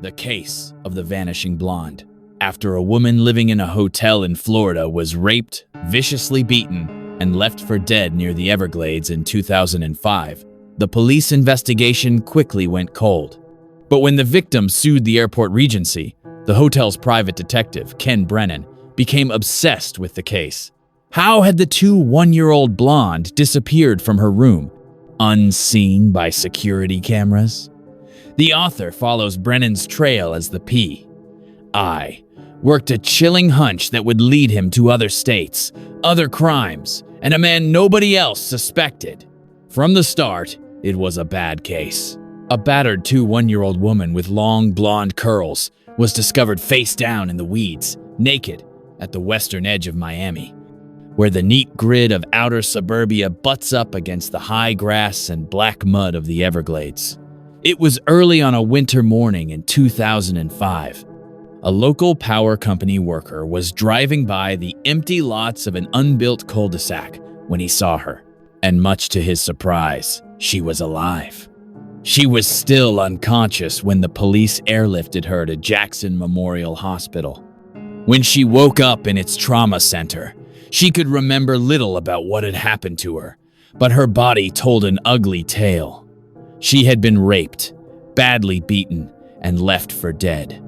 The case of the vanishing blonde. After a woman living in a hotel in Florida was raped, viciously beaten, and left for dead near the Everglades in 2005, the police investigation quickly went cold. But when the victim sued the airport Regency, the hotel's private detective, Ken Brennan, became obsessed with the case. How had the 1-year-old blonde disappeared from her room, unseen by security cameras? The author follows Brennan's trail as the P.I. worked a chilling hunch that would lead him to other states, other crimes, and a man nobody else suspected. From the start, it was a bad case. A battered 1-year-old woman with long blonde curls was discovered face down in the weeds, naked, at the western edge of Miami, where the neat grid of outer suburbia butts up against the high grass and black mud of the Everglades. It was early on a winter morning in 2005. A local power company worker was driving by the empty lots of an unbuilt cul-de-sac when he saw her, and much to his surprise, she was alive. She was still unconscious when the police airlifted her to Jackson Memorial Hospital. When she woke up in its trauma center, she could remember little about what had happened to her, but her body told an ugly tale. She had been raped, badly beaten, and left for dead.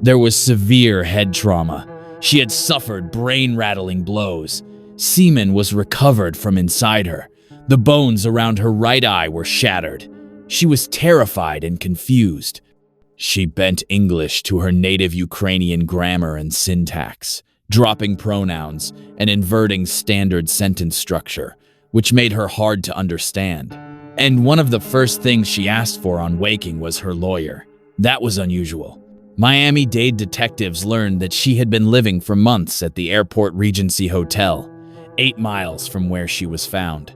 There was severe head trauma. She had suffered brain-rattling blows. Semen was recovered from inside her. The bones around her right eye were shattered. She was terrified and confused. She bent English to her native Ukrainian grammar and syntax, dropping pronouns and inverting standard sentence structure, which made her hard to understand. And one of the first things she asked for on waking was her lawyer. That was unusual. Miami-Dade detectives learned that she had been living for months at the Airport Regency Hotel, 8 miles from where she was found.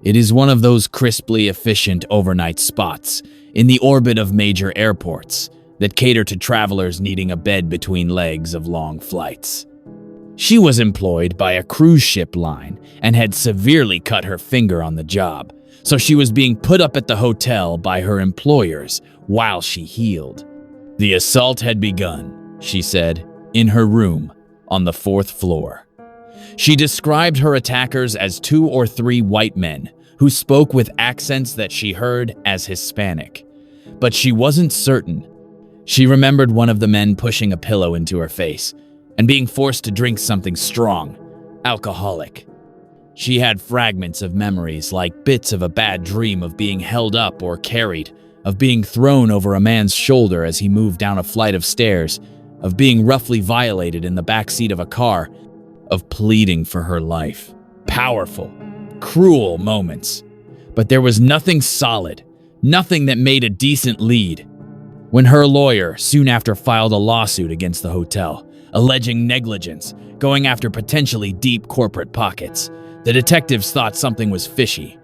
It is one of those crisply efficient overnight spots in the orbit of major airports that cater to travelers needing a bed between legs of long flights. She was employed by a cruise ship line and had severely cut her finger on the job, so she was being put up at the hotel by her employers while she healed. The assault had begun, she said, in her room on the 4th floor. She described her attackers as 2 or 3 white men who spoke with accents that she heard as Hispanic. But she wasn't certain. She remembered one of the men pushing a pillow into her face and being forced to drink something strong, alcoholic. She had fragments of memories like bits of a bad dream of being held up or carried, of being thrown over a man's shoulder as he moved down a flight of stairs, of being roughly violated in the backseat of a car, of pleading for her life. Powerful, cruel moments. But there was nothing solid, nothing that made a decent lead. When her lawyer soon after filed a lawsuit against the hotel, alleging negligence, going after potentially deep corporate pockets, the detectives thought something was fishy.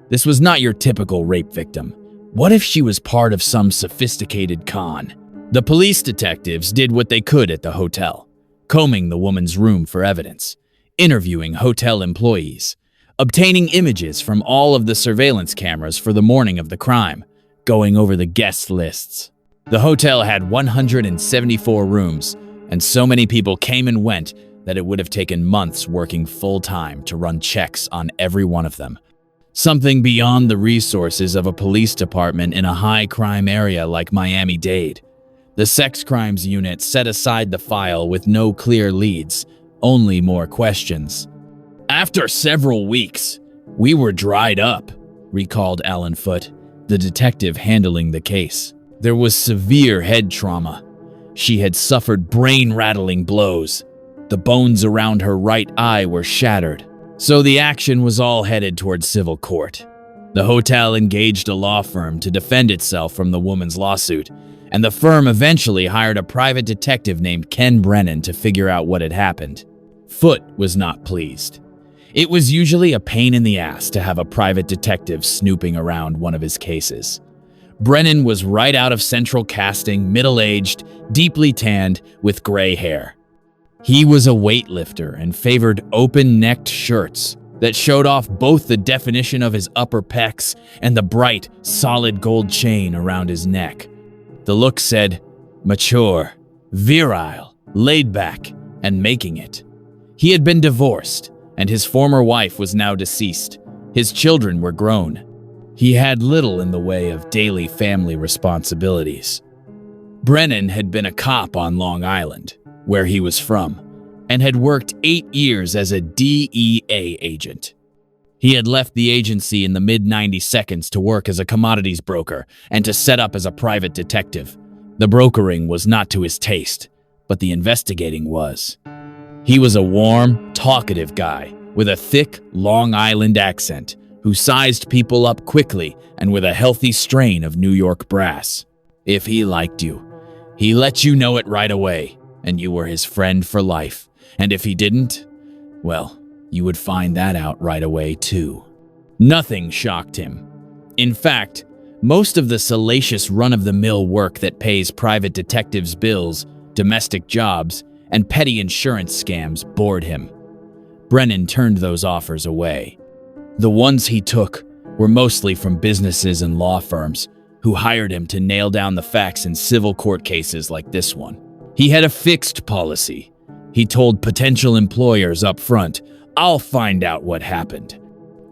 This was not your typical rape victim. What if she was part of some sophisticated con? The police detectives did what they could at the hotel, combing the woman's room for evidence, interviewing hotel employees, obtaining images from all of the surveillance cameras for the morning of the crime, going over the guest lists. The hotel had 174 rooms, and so many people came and went that it would have taken months working full-time to run checks on every one of them. Something beyond the resources of a police department in a high-crime area like Miami-Dade. The sex crimes unit set aside the file with no clear leads, only more questions. After several weeks, we were dried up, recalled Alan Foote, the detective handling the case. There was severe head trauma. She had suffered brain-rattling blows. The bones around her right eye were shattered. So the action was all headed towards civil court. The hotel engaged a law firm to defend itself from the woman's lawsuit, and the firm eventually hired a private detective named Ken Brennan to figure out what had happened. Foote was not pleased. It was usually a pain in the ass to have a private detective snooping around one of his cases. Brennan was right out of central casting, middle-aged, deeply tanned, with gray hair. He was a weightlifter and favored open-necked shirts that showed off both the definition of his upper pecs and the bright, solid gold chain around his neck. The look said, Mature, virile, laid back, and making it. He had been divorced, and his former wife was now deceased. His children were grown. He had little in the way of daily family responsibilities. Brennan had been a cop on Long Island, where he was from, and had worked 8 years as a DEA agent. He had left the agency in the mid-92nd to work as a commodities broker and to set up as a private detective. The brokering was not to his taste, but the investigating was. He was a warm, talkative guy with a thick, Long Island accent who sized people up quickly and with a healthy strain of New York brass. If he liked you, he let you know it right away, and you were his friend for life. And if he didn't, well, you would find that out right away too. Nothing shocked him. In fact, most of the salacious run-of-the-mill work that pays private detectives bills, domestic jobs, and petty insurance scams bored him. Brennan turned those offers away. The ones he took were mostly from businesses and law firms who hired him to nail down the facts in civil court cases like this one. He had a fixed policy. He told potential employers up front, "I'll find out what happened.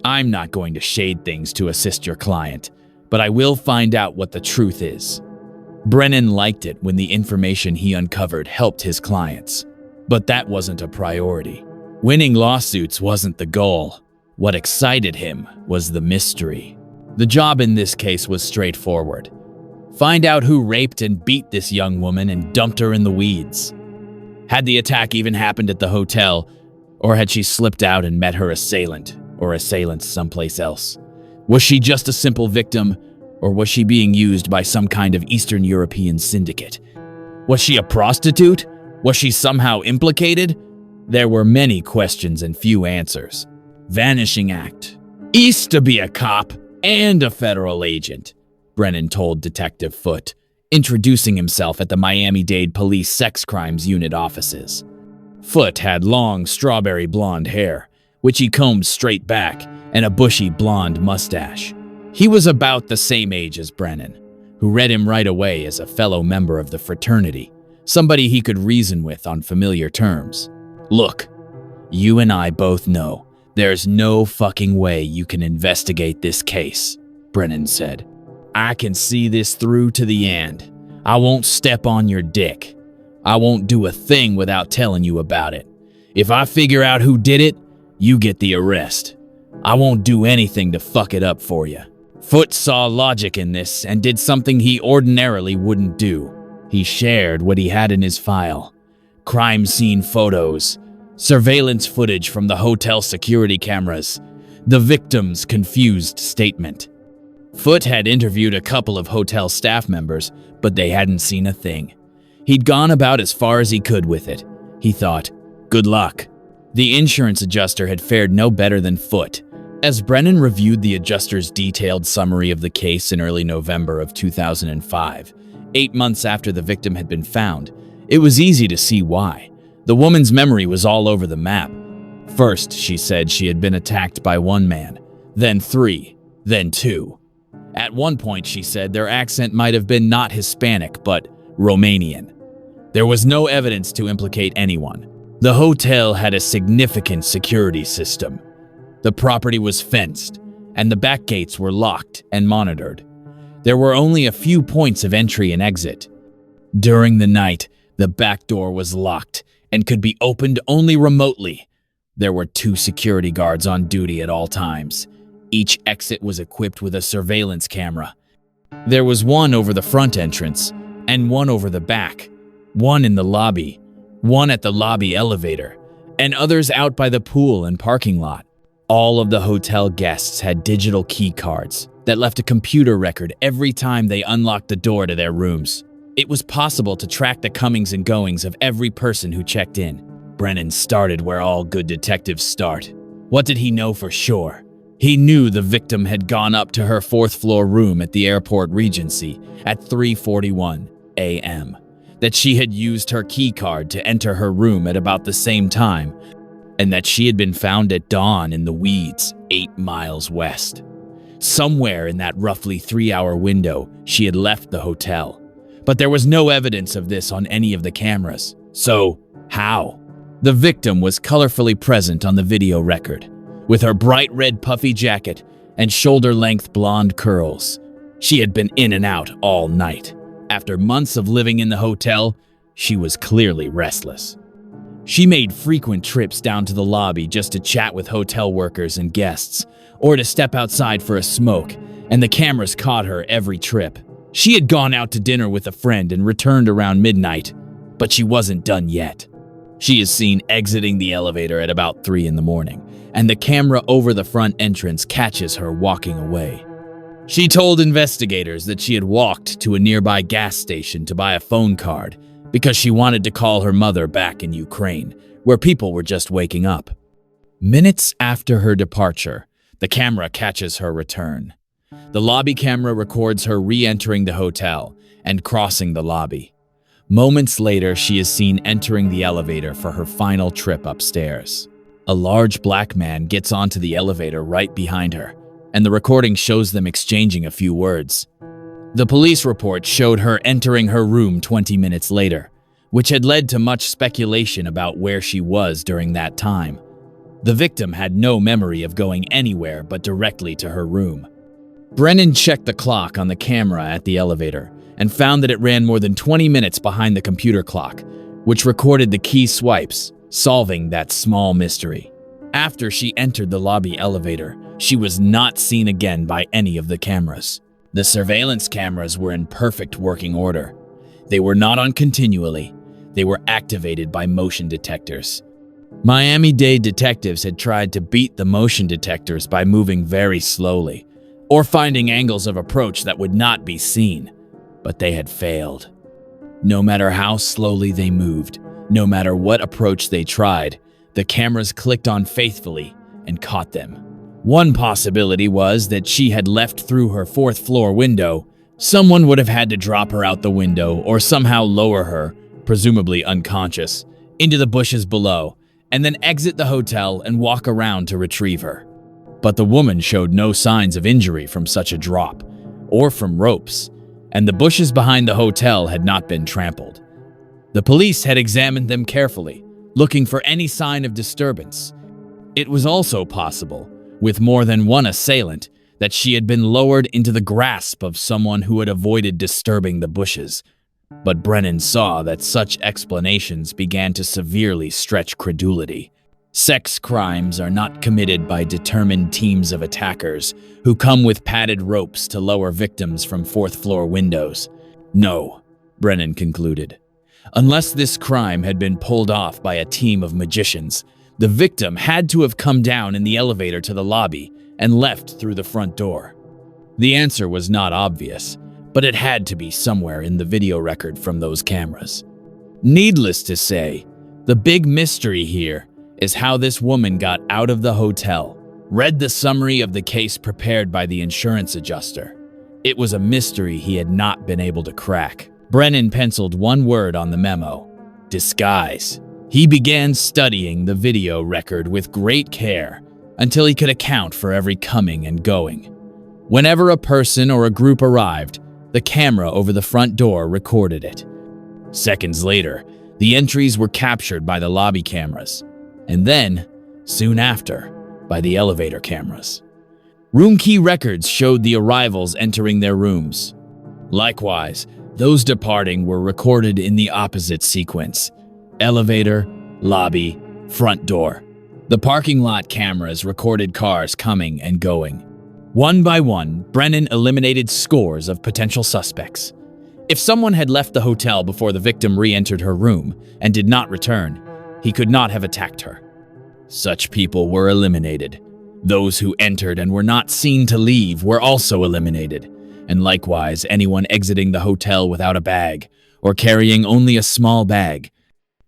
I'm not going to shade things to assist your client, but I will find out what the truth is." Brennan liked it when the information he uncovered helped his clients. But that wasn't a priority. Winning lawsuits wasn't the goal. What excited him was the mystery. The job in this case was straightforward. Find out who raped and beat this young woman and dumped her in the weeds. Had the attack even happened at the hotel, or had she slipped out and met her assailant, or assailants someplace else? Was she just a simple victim, or was she being used by some kind of Eastern European syndicate? Was she a prostitute? Was she somehow implicated? There were many questions and few answers. Vanishing Act. Used to be a cop and a federal agent, Brennan told Detective Foote, introducing himself at the Miami-Dade Police Sex Crimes Unit offices. Foote had long, strawberry blonde hair, which he combed straight back, and a bushy blonde mustache. He was about the same age as Brennan, who read him right away as a fellow member of the fraternity, somebody he could reason with on familiar terms. "Look, you and I both know there's no fucking way you can investigate this case," Brennan said. "I can see this through to the end. I won't step on your dick. I won't do a thing without telling you about it. If I figure out who did it, you get the arrest. I won't do anything to fuck it up for you." Foote saw logic in this and did something he ordinarily wouldn't do. He shared what he had in his file. Crime scene photos, surveillance footage from the hotel security cameras, the victim's confused statement. Foote had interviewed a couple of hotel staff members, but they hadn't seen a thing. He'd gone about as far as he could with it. He thought, good luck. The insurance adjuster had fared no better than Foote. As Brennan reviewed the adjuster's detailed summary of the case in early November of 2005, 8 months after the victim had been found, it was easy to see why. The woman's memory was all over the map. First, she said she had been attacked by one man, then 3, then 2. At one point, she said their accent might have been not Hispanic, but Romanian. There was no evidence to implicate anyone. The hotel had a significant security system. The property was fenced, and the back gates were locked and monitored. There were only a few points of entry and exit. During the night, the back door was locked and could be opened only remotely. There were 2 security guards on duty at all times. Each exit was equipped with a surveillance camera. There was one over the front entrance and one over the back, one in the lobby, one at the lobby elevator, and others out by the pool and parking lot. All of the hotel guests had digital key cards that left a computer record every time they unlocked the door to their rooms. It was possible to track the comings and goings of every person who checked in. Brennan started where all good detectives start. What did he know for sure? He knew the victim had gone up to her 4th-floor room at the Airport Regency at 3:41 a.m., that she had used her key card to enter her room at about the same time, and that she had been found at dawn in the weeds 8 miles west. Somewhere in that roughly 3-hour window, she had left the hotel. But there was no evidence of this on any of the cameras. So, how? The victim was colorfully present on the video record, with her bright red puffy jacket and shoulder-length blonde curls. She had been in and out all night. After months of living in the hotel, she was clearly restless. She made frequent trips down to the lobby just to chat with hotel workers and guests, or to step outside for a smoke, and the cameras caught her every trip. She had gone out to dinner with a friend and returned around midnight, but she wasn't done yet. She is seen exiting the elevator at about 3 in the morning, and the camera over the front entrance catches her walking away. She told investigators that she had walked to a nearby gas station to buy a phone card because she wanted to call her mother back in Ukraine, where people were just waking up. Minutes after her departure, the camera catches her return. The lobby camera records her re-entering the hotel and crossing the lobby. Moments later, she is seen entering the elevator for her final trip upstairs. A large black man gets onto the elevator right behind her, and the recording shows them exchanging a few words. The police report showed her entering her room 20 minutes later, which had led to much speculation about where she was during that time. The victim had no memory of going anywhere but directly to her room. Brennan checked the clock on the camera at the elevator and found that it ran more than 20 minutes behind the computer clock, which recorded the key swipes, solving that small mystery. After she entered the lobby elevator, she was not seen again by any of the cameras. The surveillance cameras were in perfect working order. They were not on continually. They were activated by motion detectors. Miami-Dade detectives had tried to beat the motion detectors by moving very slowly, or finding angles of approach that would not be seen, but they had failed. No matter how slowly they moved, no matter what approach they tried, the cameras clicked on faithfully and caught them. One possibility was that she had left through her 4th floor window. Someone would have had to drop her out the window or somehow lower her, presumably unconscious, into the bushes below, and then exit the hotel and walk around to retrieve her. But the woman showed no signs of injury from such a drop, or from ropes, and the bushes behind the hotel had not been trampled. The police had examined them carefully, looking for any sign of disturbance. It was also possible, with more than one assailant, that she had been lowered into the grasp of someone who had avoided disturbing the bushes. But Brennan saw that such explanations began to severely stretch credulity. Sex crimes are not committed by determined teams of attackers who come with padded ropes to lower victims from 4th floor windows. No, Brennan concluded. Unless this crime had been pulled off by a team of magicians, the victim had to have come down in the elevator to the lobby and left through the front door. The answer was not obvious, but it had to be somewhere in the video record from those cameras. Needless to say, the big mystery here is how this woman got out of the hotel. Read the summary of the case prepared by the insurance adjuster. It was a mystery he had not been able to crack. Brennan penciled one word on the memo: disguise. He began studying the video record with great care until he could account for every coming and going. Whenever a person or a group arrived, the camera over the front door recorded it. Seconds later, the entries were captured by the lobby cameras, and then, soon after, by the elevator cameras. Room key records showed the arrivals entering their rooms. Likewise, those departing were recorded in the opposite sequence: elevator, lobby, front door. The parking lot cameras recorded cars coming and going. One by one, Brennan eliminated scores of potential suspects. If someone had left the hotel before the victim re-entered her room and did not return, he could not have attacked her. Such people were eliminated. Those who entered and were not seen to leave were also eliminated, and likewise anyone exiting the hotel without a bag or carrying only a small bag.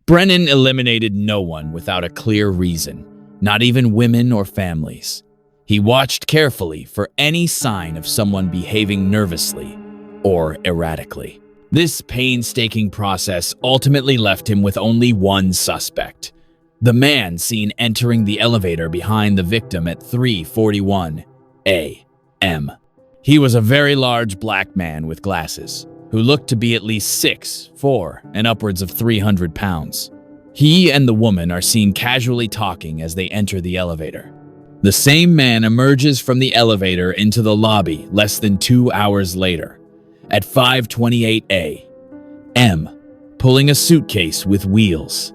Brennan eliminated no one without a clear reason, not even women or families. He watched carefully for any sign of someone behaving nervously or erratically. This painstaking process ultimately left him with only one suspect: the man seen entering the elevator behind the victim at 3:41 a.m. He was a very large black man with glasses. who looked to be at least 6'4" and upwards of 300 pounds. He and the woman are seen casually talking as they enter the elevator. The same man emerges from the elevator into the lobby less than 2 hours later, at 5:28 a.m., pulling a suitcase with wheels.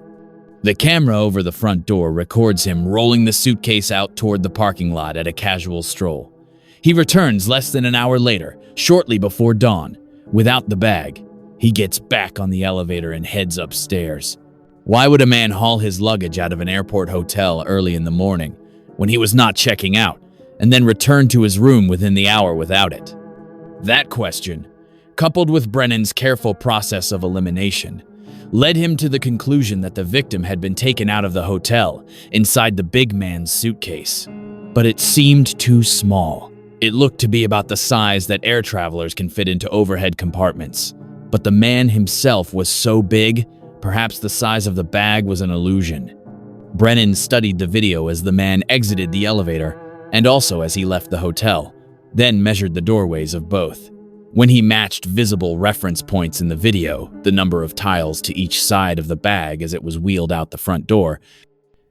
The camera over the front door records him rolling the suitcase out toward the parking lot at a casual stroll. He returns less than an hour later, shortly before dawn, without the bag. He gets back on the elevator and heads upstairs. Why would a man haul his luggage out of an airport hotel early in the morning, when he was not checking out, and then return to his room within the hour without it? That question, coupled with Brennan's careful process of elimination, led him to the conclusion that the victim had been taken out of the hotel inside the big man's suitcase. But it seemed too small. It looked to be about the size that air travelers can fit into overhead compartments. But the man himself was so big, perhaps the size of the bag was an illusion. Brennan studied the video as the man exited the elevator and also as he left the hotel, then measured the doorways of both. When he matched visible reference points in the video, the number of tiles to each side of the bag as it was wheeled out the front door,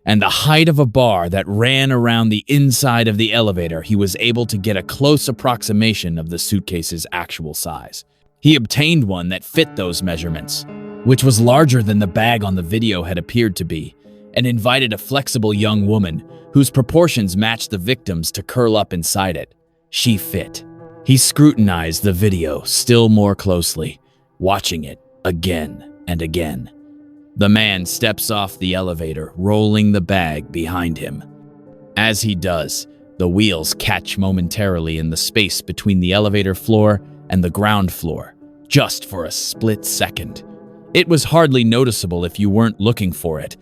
and the height of a bar that ran around the inside of the elevator, he was able to get a close approximation of the suitcase's actual size. He obtained one that fit those measurements, which was larger than the bag on the video had appeared to be, and invited a flexible young woman whose proportions matched the victim's to curl up inside it. She fit. He scrutinized the video still more closely, watching it again and again. The man steps off the elevator, rolling the bag behind him. As he does, the wheels catch momentarily in the space between the elevator floor and the ground floor, just for a split second. It was hardly noticeable if you weren't looking for it.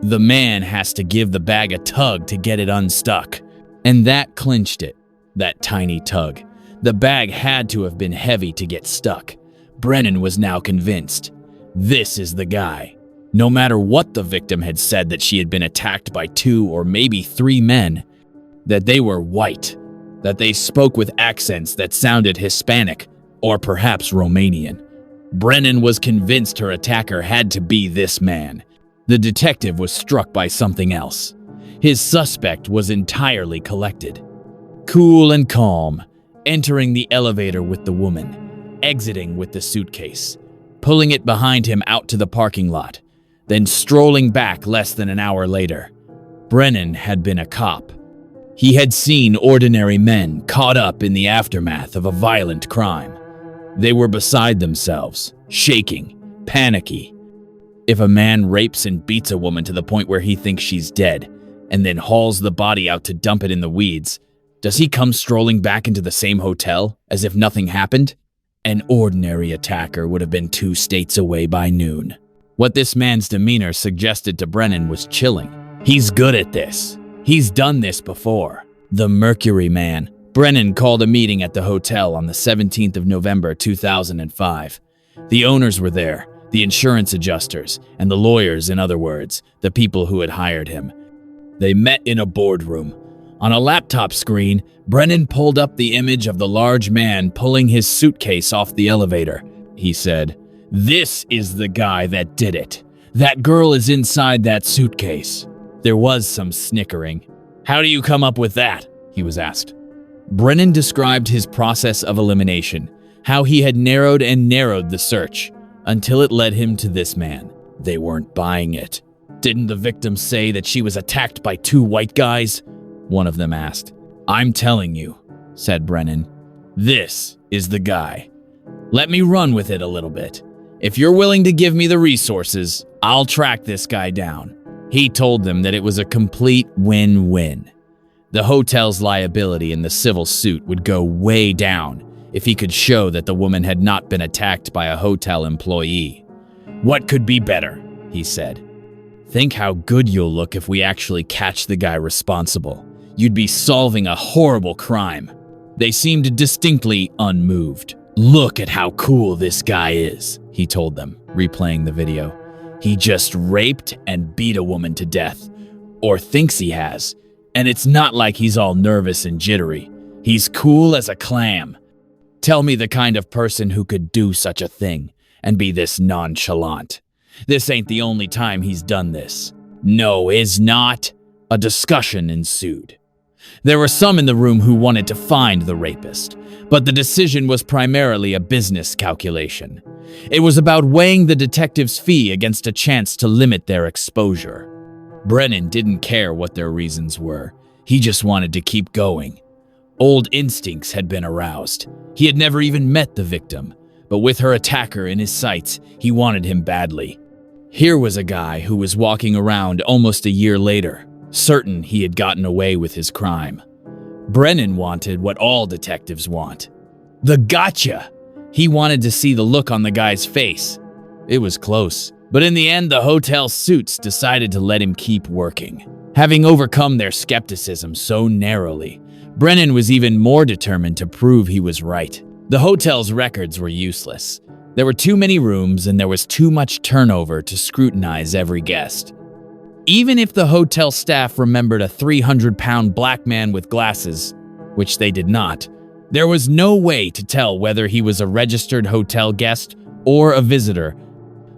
The man has to give the bag a tug to get it unstuck, and that clinched it, that tiny tug. The bag had to have been heavy to get stuck. Brennan was now convinced. This is the guy. No matter what the victim had said, that she had been attacked by 2 or maybe 3 men, that they were white, that they spoke with accents that sounded Hispanic or perhaps Romanian. Brennan was convinced her attacker had to be this man. The detective was struck by something else. His suspect was entirely collected, cool and calm, entering the elevator with the woman, exiting with the suitcase, pulling it behind him out to the parking lot, then strolling back less than an hour later. Brennan had been a cop. He had seen ordinary men caught up in the aftermath of a violent crime. They were beside themselves, shaking, panicky. If a man rapes and beats a woman to the point where he thinks she's dead, and then hauls the body out to dump it in the weeds, does he come strolling back into the same hotel as if nothing happened? An ordinary attacker would have been 2 states away by noon. What this man's demeanor suggested to Brennan was chilling. He's good at this. He's done this before. The Mercury Man. Brennan called a meeting at the hotel on the 17th of November 2005. The owners were there, the insurance adjusters, and the lawyers, in other words, the people who had hired him. They met in a boardroom. On a laptop screen, Brennan pulled up the image of the large man pulling his suitcase off the elevator. He said, "This is the guy that did it. That girl is inside that suitcase." There was some snickering. "How do you come up with that?" he was asked. Brennan described his process of elimination, how he had narrowed and narrowed the search, until it led him to this man. They weren't buying it. "Didn't the victim say that she was attacked by 2 white guys?" one of them asked. "I'm telling you," said Brennan. "This is the guy. Let me run with it a little bit. If you're willing to give me the resources, I'll track this guy down." He told them that it was a complete win-win. The hotel's liability in the civil suit would go way down if he could show that the woman had not been attacked by a hotel employee. "What could be better?" he said. "Think how good you'll look if we actually catch the guy responsible. You'd be solving a horrible crime." They seemed distinctly unmoved. "Look at how cool this guy is," he told them, replaying the video. "He just raped and beat a woman to death, or thinks he has, and it's not like he's all nervous and jittery. He's cool as a clam. Tell me the kind of person who could do such a thing and be this nonchalant. This ain't the only time he's done this. No, is not. A discussion ensued. There were some in the room who wanted to find the rapist, but the decision was primarily a business calculation. It was about weighing the detective's fee against a chance to limit their exposure. Brennan didn't care what their reasons were. He just wanted to keep going. Old instincts had been aroused. He had never even met the victim, but with her attacker in his sights, he wanted him badly. Here was a guy who was walking around almost a year later, certain he had gotten away with his crime. Brennan wanted what all detectives want. The gotcha! He wanted to see the look on the guy's face. It was close, but in the end, the hotel suits decided to let him keep working. Having overcome their skepticism so narrowly, Brennan was even more determined to prove he was right. The hotel's records were useless. There were too many rooms and there was too much turnover to scrutinize every guest. Even if the hotel staff remembered a 300-pound black man with glasses, which they did not, there was no way to tell whether he was a registered hotel guest or a visitor,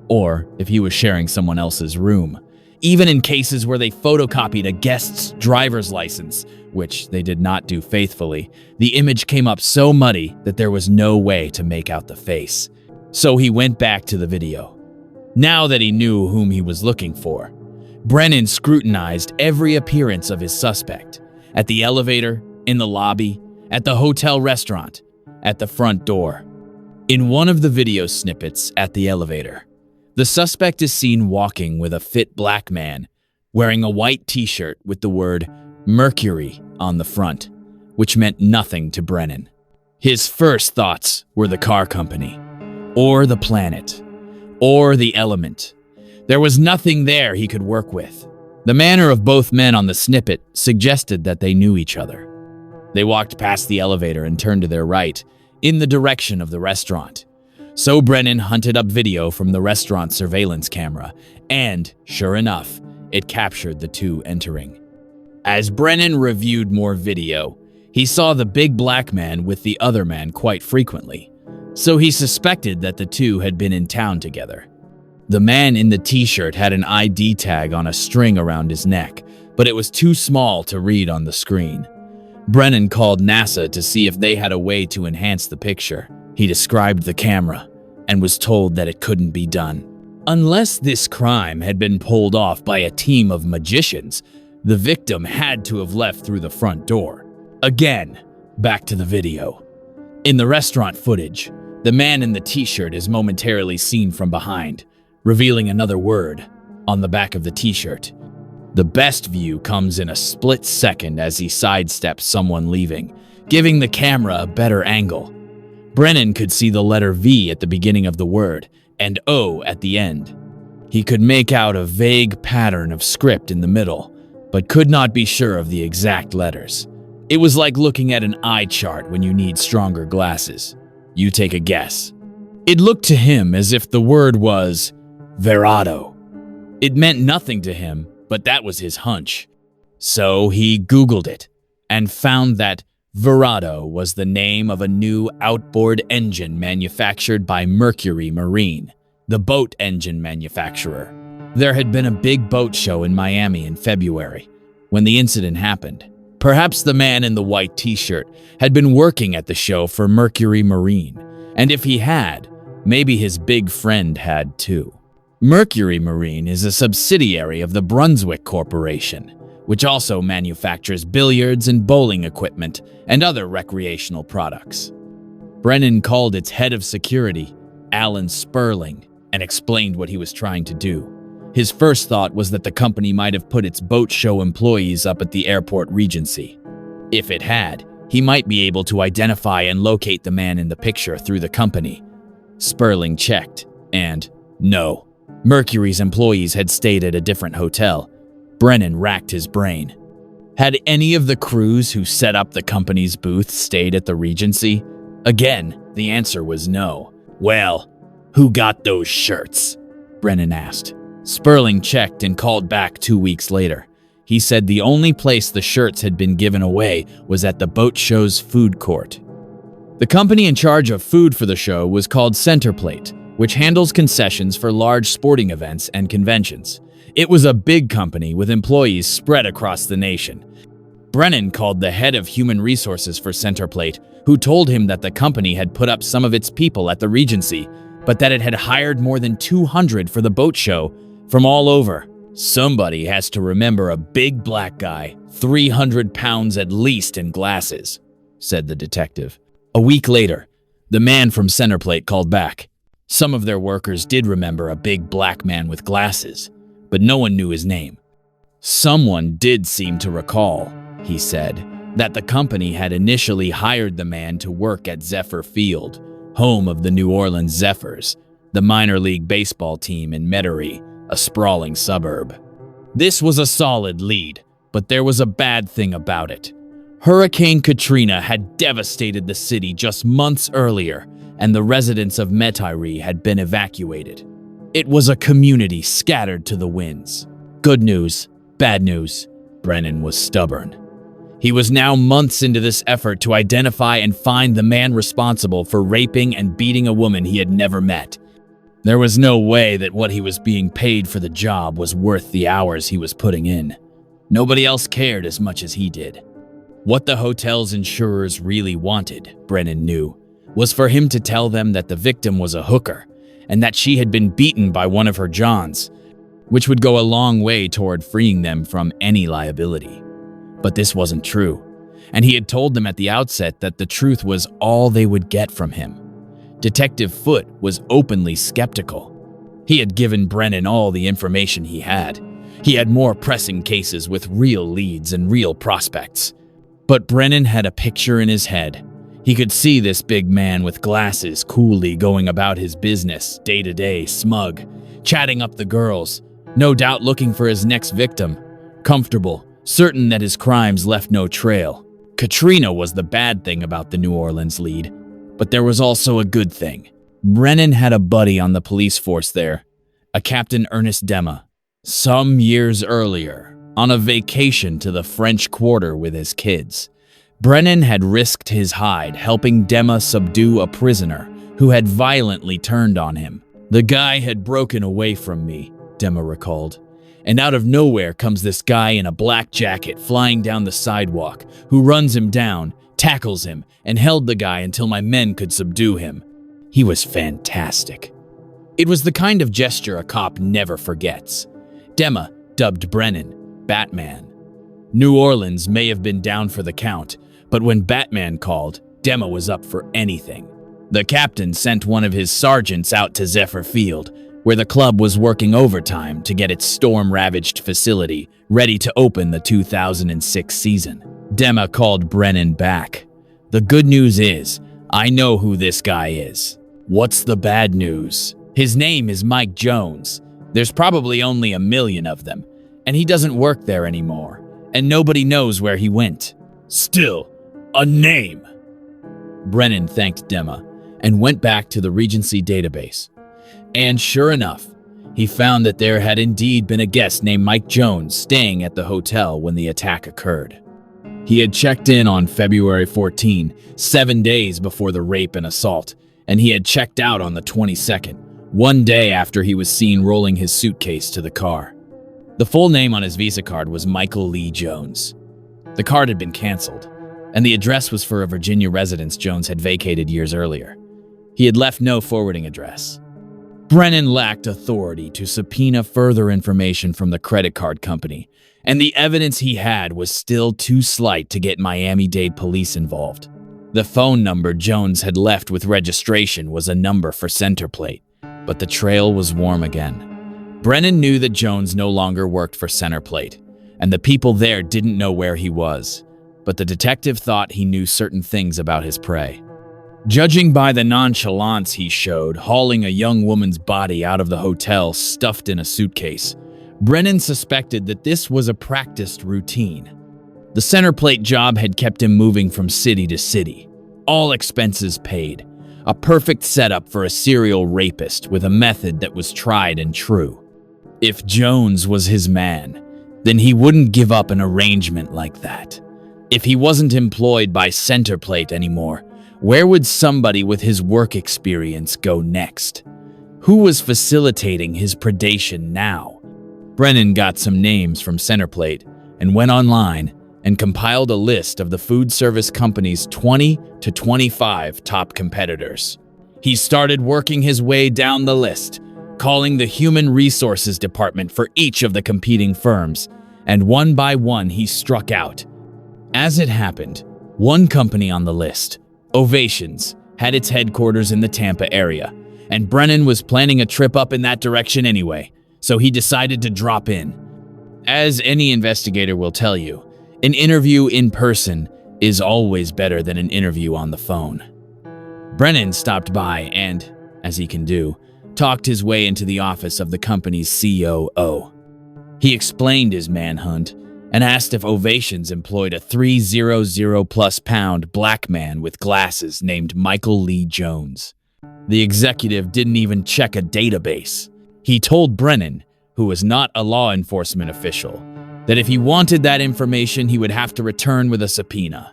or if he was sharing someone else's room. Even in cases where they photocopied a guest's driver's license, which they did not do faithfully, the image came up so muddy that there was no way to make out the face. So he went back to the video. Now that he knew whom he was looking for, Brennan scrutinized every appearance of his suspect. At the elevator, in the lobby, at the hotel restaurant, at the front door. In one of the video snippets at the elevator, the suspect is seen walking with a fit black man wearing a white t-shirt with the word Mercury on the front, which meant nothing to Brennan. His first thoughts were the car company, or the planet, or the element. There was nothing there he could work with. The manner of both men on the snippet suggested that they knew each other. They walked past the elevator and turned to their right, in the direction of the restaurant. So Brennan hunted up video from the restaurant surveillance camera, and, sure enough, it captured the two entering. As Brennan reviewed more video, he saw the big black man with the other man quite frequently, so he suspected that the two had been in town together. The man in the t-shirt had an ID tag on a string around his neck, but it was too small to read on the screen. Brennan called NASA to see if they had a way to enhance the picture. He described the camera and was told that it couldn't be done. Unless this crime had been pulled off by a team of magicians, the victim had to have left through the front door. Again, back to the video. In the restaurant footage, the man in the t-shirt is momentarily seen from behind, revealing another word on the back of the t-shirt. The best view comes in a split second as he sidesteps someone leaving, giving the camera a better angle. Brennan could see the letter V at the beginning of the word and O at the end. He could make out a vague pattern of script in the middle, but could not be sure of the exact letters. It was like looking at an eye chart when you need stronger glasses. You take a guess. It looked to him as if the word was Verado. It meant nothing to him, but that was his hunch. So he Googled it and found that Verado was the name of a new outboard engine manufactured by Mercury Marine, the boat engine manufacturer. There had been a big boat show in Miami in February when the incident happened. Perhaps the man in the white t-shirt had been working at the show for Mercury Marine, and if he had, maybe his big friend had too. Mercury Marine is a subsidiary of the Brunswick Corporation, which also manufactures billiards and bowling equipment and other recreational products. Brennan called its head of security, Alan Sperling, and explained what he was trying to do. His first thought was that the company might have put its boat show employees up at the airport Regency. If it had, he might be able to identify and locate the man in the picture through the company. Sperling checked, and no. Mercury's employees had stayed at a different hotel. Brennan racked his brain. Had any of the crews who set up the company's booth stayed at the Regency? Again, the answer was no. Well, who got those shirts? Brennan asked. Sperling checked and called back 2 weeks later. He said the only place the shirts had been given away was at the boat show's food court. The company in charge of food for the show was called Centerplate, which handles concessions for large sporting events and conventions. It was a big company with employees spread across the nation. Brennan called the head of human resources for Centerplate, who told him that the company had put up some of its people at the Regency, but that it had hired more than 200 for the boat show from all over. Somebody has to remember a big black guy, 300 pounds at least, in glasses, said the detective. A week later, the man from Centerplate called back. Some of their workers did remember a big black man with glasses, but no one knew his name. Someone did seem to recall, he said, that the company had initially hired the man to work at Zephyr Field, home of the New Orleans Zephyrs, the minor league baseball team in Metairie, a sprawling suburb. This was a solid lead, but there was a bad thing about it. Hurricane Katrina had devastated the city just months earlier, and the residents of Metairie had been evacuated. It was a community scattered to the winds. Good news, bad news. Brennan was stubborn. He was now months into this effort to identify and find the man responsible for raping and beating a woman he had never met. There was no way that what he was being paid for the job was worth the hours he was putting in. Nobody else cared as much as he did. What the hotel's insurers really wanted, Brennan knew, was for him to tell them that the victim was a hooker and that she had been beaten by one of her Johns, which would go a long way toward freeing them from any liability. But this wasn't true, and he had told them at the outset that the truth was all they would get from him. Detective Foote was openly skeptical. He had given Brennan all the information he had. He had more pressing cases with real leads and real prospects. But Brennan had a picture in his head. He could see this big man with glasses coolly going about his business, day to day, smug, chatting up the girls, no doubt looking for his next victim, comfortable, certain that his crimes left no trail. Katrina was the bad thing about the New Orleans lead, but there was also a good thing. Brennan had a buddy on the police force there, a Captain Ernest Dema. Some years earlier, on a vacation to the French Quarter with his kids, Brennan had risked his hide helping Dema subdue a prisoner who had violently turned on him. The guy had broken away from me, Dema recalled, and out of nowhere comes this guy in a black jacket flying down the sidewalk who runs him down, tackles him, and held the guy until my men could subdue him. He was fantastic. It was the kind of gesture a cop never forgets. Dema dubbed Brennan Batman. New Orleans may have been down for the count, but when Batman called, Dema was up for anything. The captain sent one of his sergeants out to Zephyr Field, where the club was working overtime to get its storm-ravaged facility ready to open the 2006 season. Dema called Brennan back. The good news is, I know who this guy is. What's the bad news? His name is Mike Jones. There's probably only 1 million of them, and he doesn't work there anymore, and nobody knows where he went. Still, a name. Brennan thanked Dema and went back to the Regency database. And sure enough, he found that there had indeed been a guest named Mike Jones staying at the hotel when the attack occurred. He had checked in on February 14, 7 days before the rape and assault, and he had checked out on the 22nd, 1 day after he was seen rolling his suitcase to the car. The full name on his Visa card was Michael Lee Jones. The card had been canceled, and the address was for a Virginia residence Jones had vacated years earlier. He had left no forwarding address. Brennan lacked authority to subpoena further information from the credit card company, and the evidence he had was still too slight to get Miami-Dade police involved. The phone number Jones had left with registration was a number for Centerplate, but the trail was warm again. Brennan knew that Jones no longer worked for Centerplate, and the people there didn't know where he was, but the detective thought he knew certain things about his prey. Judging by the nonchalance he showed hauling a young woman's body out of the hotel stuffed in a suitcase, Brennan suspected that this was a practiced routine. The Centerplate job had kept him moving from city to city, all expenses paid, a perfect setup for a serial rapist with a method that was tried and true. If Jones was his man, then he wouldn't give up an arrangement like that. If he wasn't employed by Centerplate anymore, Where would somebody with his work experience go next? Who was facilitating his predation now? Brennan got some names from Centerplate and went online and compiled a list of the food service company's 20 to 25 top competitors. He started working his way down the list, calling the human resources department for each of the competing firms, and one by one he struck out. As it happened, one company on the list, Ovations, had its headquarters in the Tampa area, and Brennan was planning a trip up in that direction anyway, so he decided to drop in. As any investigator will tell you, an interview in person is always better than an interview on the phone. Brennan stopped by and, as he can do, talked his way into the office of the company's COO. He explained his manhunt and asked if Ovations employed a 300+ pound black man with glasses named Michael Lee Jones. The executive didn't even check a database. He told Brennan, who was not a law enforcement official, that if he wanted that information, he would have to return with a subpoena.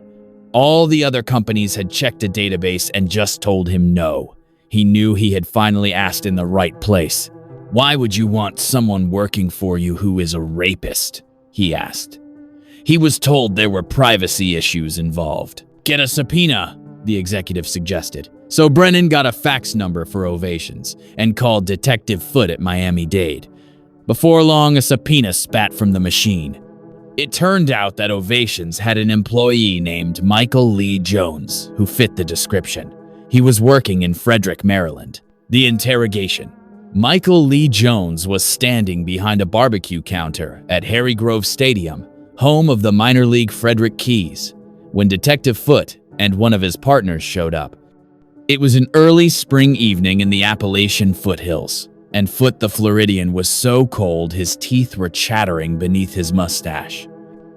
All the other companies had checked a database and just told him no. He knew he had finally asked in the right place. "Why would you want someone working for you who is a rapist?" he asked. He was told there were privacy issues involved. "Get a subpoena," the executive suggested. So Brennan got a fax number for Ovations and called Detective Foote at Miami-Dade. Before long, a subpoena spat from the machine. It turned out that Ovations had an employee named Michael Lee Jones who fit the description. He was working in Frederick, Maryland. The interrogation. Michael Lee Jones was standing behind a barbecue counter at Harry Grove Stadium, home of the minor league Frederick Keys, when Detective Foote and one of his partners showed up. It was an early spring evening in the Appalachian foothills, and Foote the Floridian was so cold his teeth were chattering beneath his mustache.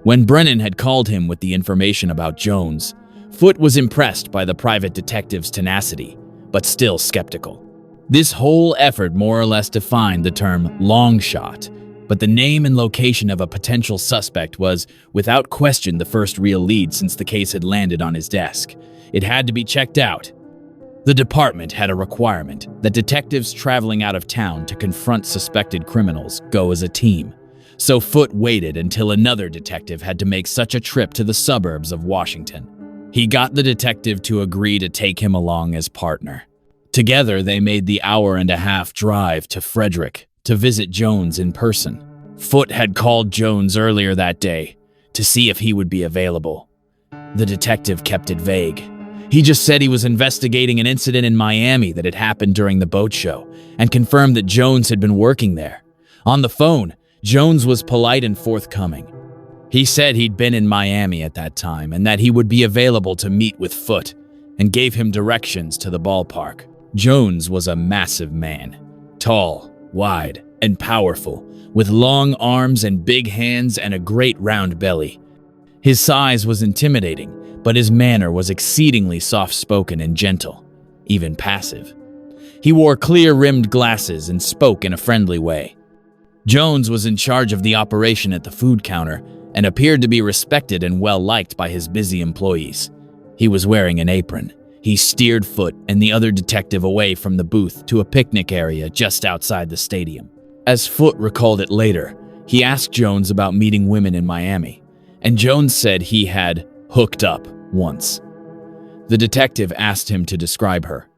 When Brennan had called him with the information about Jones, Foote was impressed by the private detective's tenacity, but still skeptical. This whole effort more or less defined the term long shot, but the name and location of a potential suspect was, without question, the first real lead since the case had landed on his desk. It had to be checked out. The department had a requirement that detectives traveling out of town to confront suspected criminals go as a team. So Foote waited until another detective had to make such a trip to the suburbs of Washington. He got the detective to agree to take him along as partner. Together, they made the hour-and-a-half drive to Frederick to visit Jones in person. Foote had called Jones earlier that day to see if he would be available. The detective kept it vague. He just said he was investigating an incident in Miami that had happened during the boat show and confirmed that Jones had been working there. On the phone, Jones was polite and forthcoming. He said he'd been in Miami at that time and that he would be available to meet with Foote and gave him directions to the ballpark. Jones was a massive man, tall, wide, and powerful, with long arms and big hands and a great round belly. His size was intimidating, but his manner was exceedingly soft-spoken and gentle, even passive. He wore clear-rimmed glasses and spoke in a friendly way. Jones was in charge of the operation at the food counter and appeared to be respected and well-liked by his busy employees. He was wearing an apron. He steered Foote and the other detective away from the booth to a picnic area just outside the stadium. As Foote recalled it later, he asked Jones about meeting women in Miami, and Jones said he had hooked up once. The detective asked him to describe her.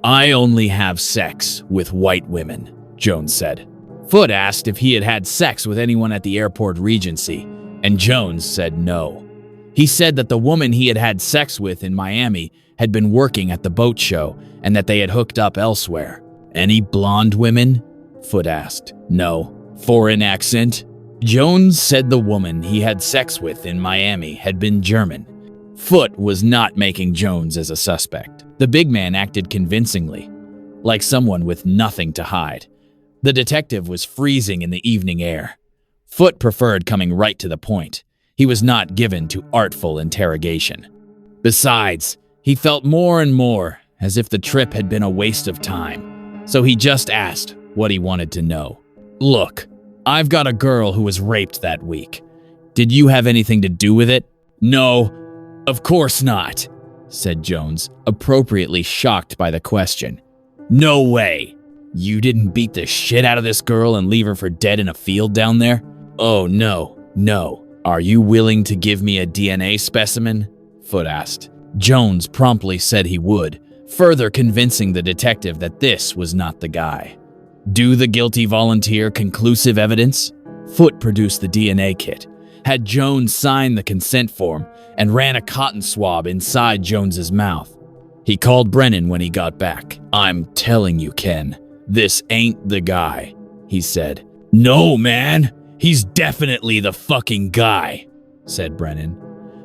"I only have sex with white women," Jones said. Foote asked if he had had sex with anyone at the airport Regency, and Jones said no. He said that the woman he had had sex with in Miami had been working at the boat show and that they had hooked up elsewhere. "Any blonde women?" Foote asked. "No." Foreign accent? Jones said the woman he had sex with in Miami had been German. Foote was not making Jones as a suspect. The big man acted convincingly, like someone with nothing to hide. The detective was freezing in the evening air. Foote preferred coming right to the point. He was not given to artful interrogation. Besides, he felt more and more as if the trip had been a waste of time, so he just asked what he wanted to know. "Look, I've got a girl who was raped that week. Did you have anything to do with it?" "No, of course not." said Jones, appropriately shocked by the question. No way! You didn't beat the shit out of this girl and leave her for dead in a field down there? Oh, no. Are you willing to give me a DNA specimen? Foote asked. Jones promptly said he would, further convincing the detective that this was not the guy. Do the guilty volunteer conclusive evidence? Foote produced the DNA kit, had Jones sign the consent form, and ran a cotton swab inside Jones's mouth. He called Brennan when he got back. I'm telling you, Ken, this ain't the guy, he said. No, man, he's definitely the fucking guy, said Brennan,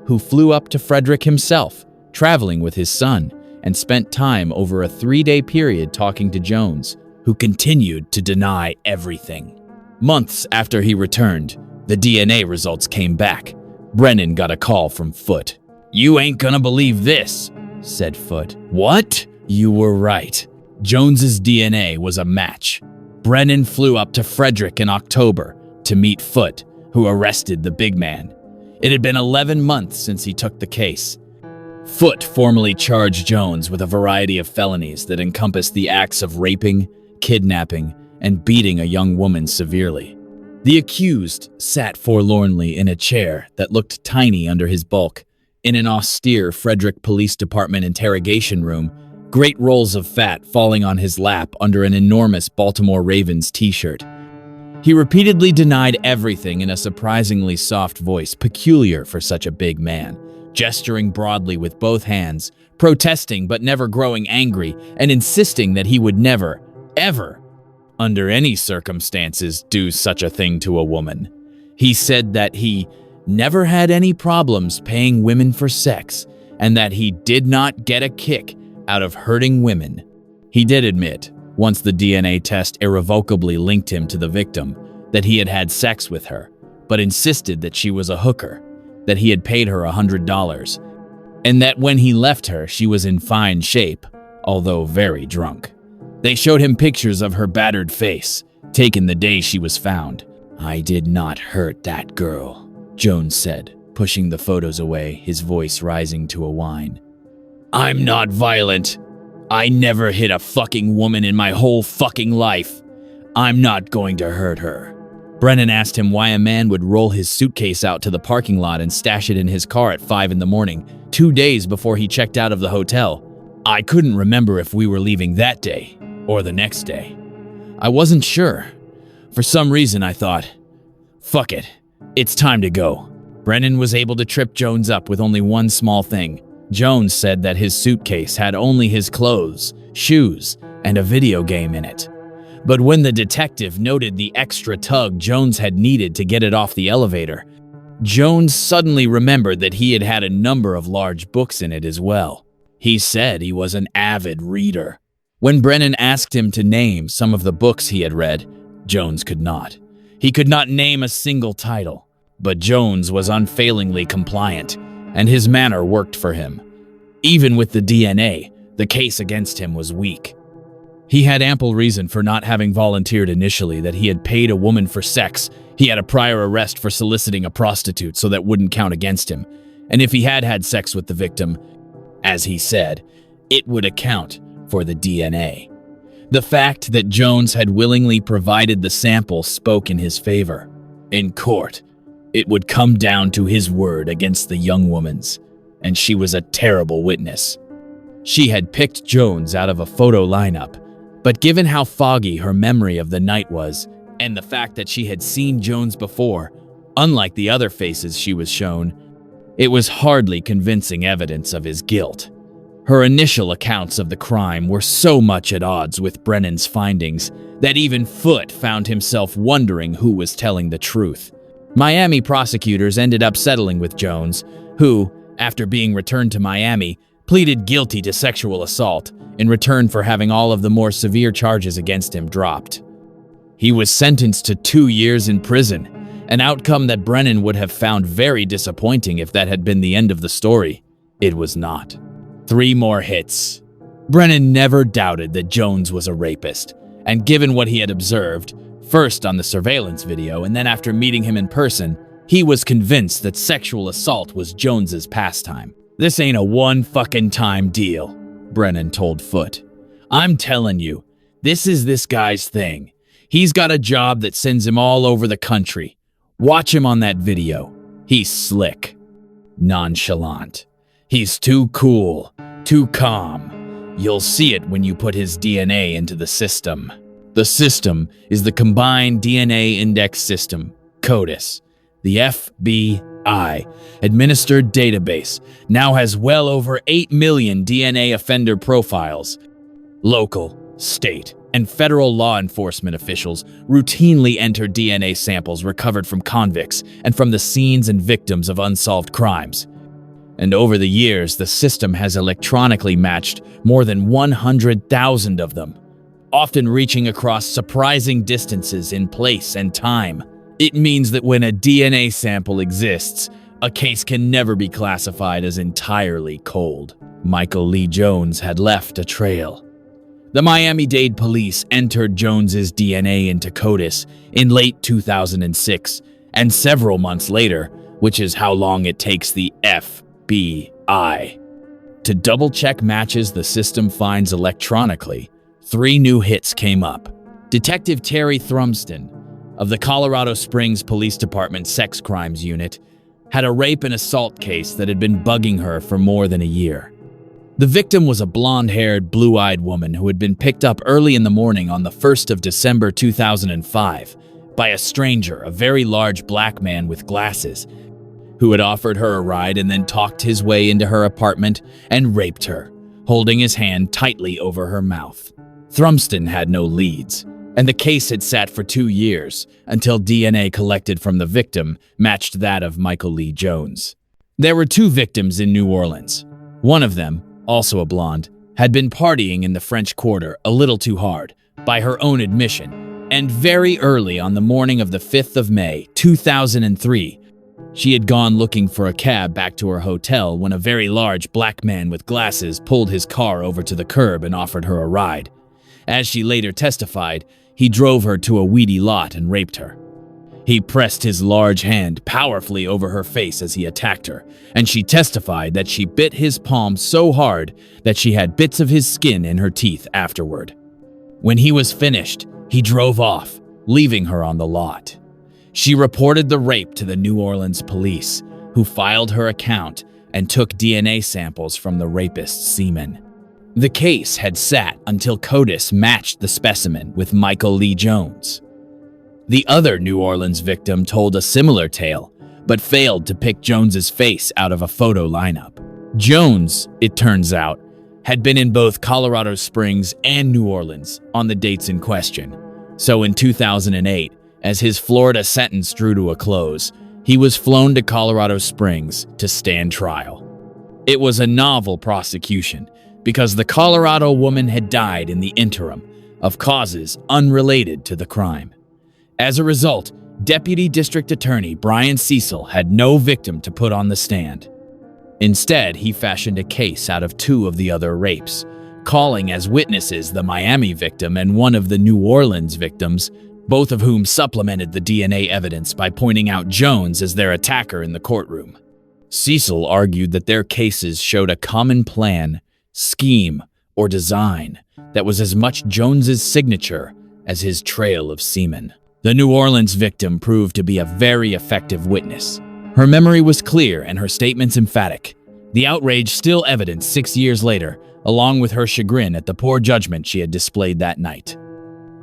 who flew up to Frederick himself, traveling with his son, and spent time over a 3-day period talking to Jones, who continued to deny everything. Months after he returned, the DNA results came back. Brennan got a call from Foote. You ain't gonna believe this, said Foote. What? You were right. Jones's DNA was a match. Brennan flew up to Frederick in October to meet Foote, who arrested the big man. It had been 11 months since he took the case. Foote formally charged Jones with a variety of felonies that encompassed the acts of raping, kidnapping, and beating a young woman severely. The accused sat forlornly in a chair that looked tiny under his bulk, in an austere Frederick Police Department interrogation room, great rolls of fat falling on his lap under an enormous Baltimore Ravens t-shirt. He repeatedly denied everything in a surprisingly soft voice peculiar for such a big man, gesturing broadly with both hands, protesting but never growing angry, and insisting that he would never, ever, under any circumstances, do such a thing to a woman. He said that he never had any problems paying women for sex, and that he did not get a kick out of hurting women. He did admit, once the DNA test irrevocably linked him to the victim, that he had had sex with her, but insisted that she was a hooker, that he had paid her $100, and that when he left her, she was in fine shape, although very drunk. They showed him pictures of her battered face, taken the day she was found. I did not hurt that girl, Jones said, pushing the photos away, his voice rising to a whine. I'm not violent. I never hit a fucking woman in my whole fucking life. I'm not going to hurt her. Brennan asked him why a man would roll his suitcase out to the parking lot and stash it in his car at 5 in the morning, 2 days before he checked out of the hotel. I couldn't remember if we were leaving that day or the next day. I wasn't sure. For some reason, I thought, fuck it, it's time to go. Brennan was able to trip Jones up with only one small thing. Jones said that his suitcase had only his clothes, shoes, and a video game in it. But when the detective noted the extra tug Jones had needed to get it off the elevator, Jones suddenly remembered that he had had a number of large books in it as well. He said he was an avid reader. When Brennan asked him to name some of the books he had read, Jones could not. He could not name a single title, but Jones was unfailingly compliant, and his manner worked for him. Even with the DNA, the case against him was weak. He had ample reason for not having volunteered initially that he had paid a woman for sex. He had a prior arrest for soliciting a prostitute, so that wouldn't count against him. And if he had had sex with the victim, as he said, it would account for the DNA. The fact that Jones had willingly provided the sample spoke in his favor. In court, it would come down to his word against the young woman's, and she was a terrible witness. She had picked Jones out of a photo lineup, but given how foggy her memory of the night was, and the fact that she had seen Jones before, unlike the other faces she was shown, it was hardly convincing evidence of his guilt. Her initial accounts of the crime were so much at odds with Brennan's findings that even Foote found himself wondering who was telling the truth. Miami prosecutors ended up settling with Jones, who, after being returned to Miami, pleaded guilty to sexual assault in return for having all of the more severe charges against him dropped. He was sentenced to 2 years in prison, an outcome that Brennan would have found very disappointing if that had been the end of the story. It was not. 3 more hits. Brennan never doubted that Jones was a rapist, and given what he had observed, first on the surveillance video and then after meeting him in person, he was convinced that sexual assault was Jones's pastime. This ain't a one fucking time deal, Brennan told Foote. I'm telling you, this is this guy's thing. He's got a job that sends him all over the country. Watch him on that video. He's slick. Nonchalant. He's too cool, too calm. You'll see it when you put his DNA into the system. The system is the Combined DNA Index System, CODIS. The FBI administered database now has well over 8 million DNA offender profiles. Local, state, and federal law enforcement officials routinely enter DNA samples recovered from convicts and from the scenes and victims of unsolved crimes. And over the years, the system has electronically matched more than 100,000 of them, often reaching across surprising distances in place and time. It means that when a DNA sample exists, a case can never be classified as entirely cold. Michael Lee Jones had left a trail. The Miami-Dade police entered Jones's DNA into CODIS in late 2006, and several months later, which is how long it takes the FBI to double-check matches the system finds electronically, 3 new hits came up. Detective Terry Thrumston of the Colorado Springs Police Department Sex Crimes Unit had a rape and assault case that had been bugging her for more than a year. The victim was a blonde-haired, blue-eyed woman who had been picked up early in the morning on the 1st of December 2005 by a stranger, a very large black man with glasses, who had offered her a ride and then talked his way into her apartment and raped her, holding his hand tightly over her mouth. Thrumston had no leads, and the case had sat for 2 years until DNA collected from the victim matched that of Michael Lee Jones. There were 2 victims in New Orleans. One of them, also a blonde, had been partying in the French Quarter a little too hard, by her own admission, and very early on the morning of the 5th of May, 2003, she had gone looking for a cab back to her hotel when a very large black man with glasses pulled his car over to the curb and offered her a ride. As she later testified, he drove her to a weedy lot and raped her. He pressed his large hand powerfully over her face as he attacked her, and she testified that she bit his palm so hard that she had bits of his skin in her teeth afterward. When he was finished, he drove off, leaving her on the lot. She reported the rape to the New Orleans police, who filed her account and took DNA samples from the rapist's semen. The case had sat until CODIS matched the specimen with Michael Lee Jones. The other New Orleans victim told a similar tale, but failed to pick Jones's face out of a photo lineup. Jones, it turns out, had been in both Colorado Springs and New Orleans on the dates in question. So in 2008, as his Florida sentence drew to a close, he was flown to Colorado Springs to stand trial. It was a novel prosecution because the Colorado woman had died in the interim of causes unrelated to the crime. As a result, Deputy District Attorney Brian Cecil had no victim to put on the stand. Instead, he fashioned a case out of 2 of the other rapes, calling as witnesses the Miami victim and one of the New Orleans victims, both of whom supplemented the DNA evidence by pointing out Jones as their attacker in the courtroom. Cecil argued that their cases showed a common plan, scheme, or design that was as much Jones's signature as his trail of semen. The New Orleans victim proved to be a very effective witness. Her memory was clear and her statements emphatic. The outrage still evident 6 years later, along with her chagrin at the poor judgment she had displayed that night.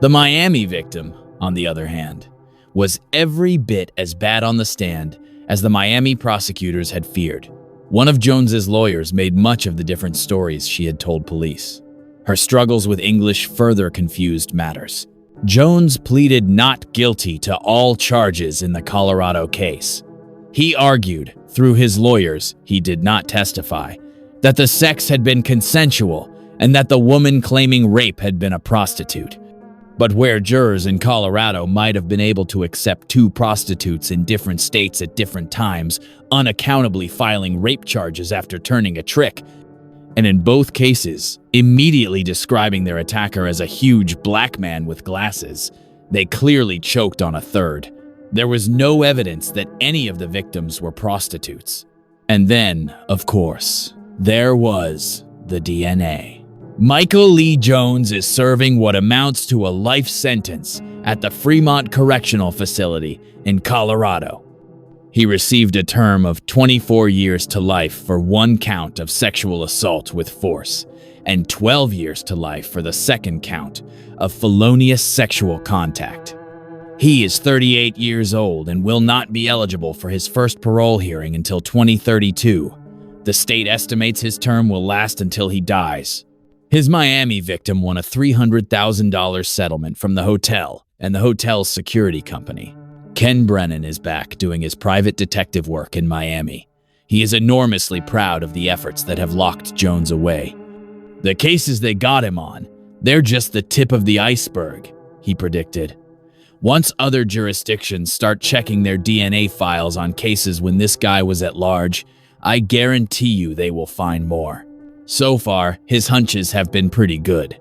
The Miami victim, on the other hand, was every bit as bad on the stand as the Miami prosecutors had feared. One of Jones's lawyers made much of the different stories she had told police. Her struggles with English further confused matters. Jones pleaded not guilty to all charges in the Colorado case. He argued, through his lawyers, he did not testify, that the sex had been consensual and that the woman claiming rape had been a prostitute. But where jurors in Colorado might have been able to accept 2 prostitutes in different states at different times, unaccountably filing rape charges after turning a trick, and in both cases, immediately describing their attacker as a huge black man with glasses, they clearly choked on a third. There was no evidence that any of the victims were prostitutes. And then, of course, there was the DNA. Michael Lee Jones is serving what amounts to a life sentence at the Fremont Correctional Facility in Colorado. He received a term of 24 years to life for one count of sexual assault with force, and 12 years to life for the second count of felonious sexual contact. He is 38 years old and will not be eligible for his first parole hearing until 2032. The state estimates his term will last until he dies. His Miami victim won a $300,000 settlement from the hotel and the hotel's security company. Ken Brennan is back doing his private detective work in Miami. He is enormously proud of the efforts that have locked Jones away. The cases they got him on, they're just the tip of the iceberg, he predicted. Once other jurisdictions start checking their DNA files on cases when this guy was at large, I guarantee you they will find more. So far, his hunches have been pretty good.